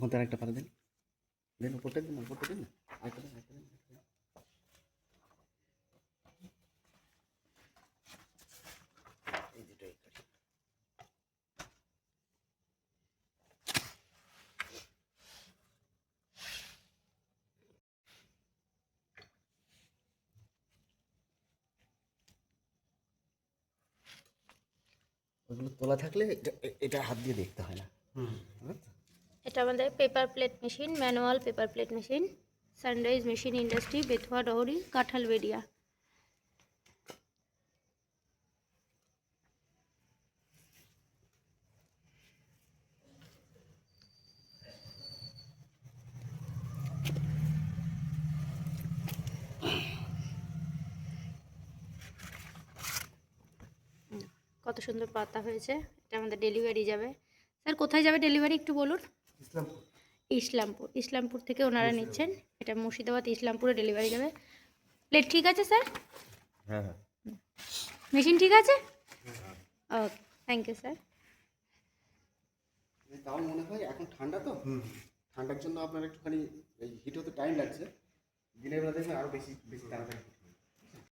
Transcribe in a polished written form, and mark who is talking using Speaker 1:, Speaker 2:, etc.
Speaker 1: ওখান থেকে একটা পাতা দিন, দেন উপরটা দিন, উপরটা দিন না, আরেকটা দিন, আরেকটা দিন, আরেকটা দিন। এই দুটোই করি। ওগুলো তোলা থাকলে এটা হাত দিয়ে দেখতে হয় না। বুঝতে?
Speaker 2: এটা আমাদের paper plate machine, manual paper plate machine, sunrise machine industry, Bethua Dahari, Kanthalberia. কত সুন্দর পাতা হয়েছে। এটা আমাদের ডেলিভারি যাবে। স্যার কোথায় যাবে ডেলিভারি একটু বলুন।
Speaker 1: ইসলামপুর।
Speaker 2: ইসলামপুর, ইসলামপুর থেকে ওনারা নিচ্ছেন। এটা মুর্শিদাবাদ ইসলামপুরে ডেলিভারি যাবে। প্লেট ঠিক আছে স্যার?
Speaker 1: হ্যাঁ হ্যাঁ।
Speaker 2: মেশিন ঠিক আছে? ওকে, থ্যাংক ইউ স্যার।
Speaker 1: তাও মনে হয় এখন ঠান্ডা তো, ঠান্ডার জন্য আপনার একটুখানি এই হিট হতে টাইম লাগছে। দিনের বেলা দেখবেন আরও বেশি বেশি তাড়াতাড়ি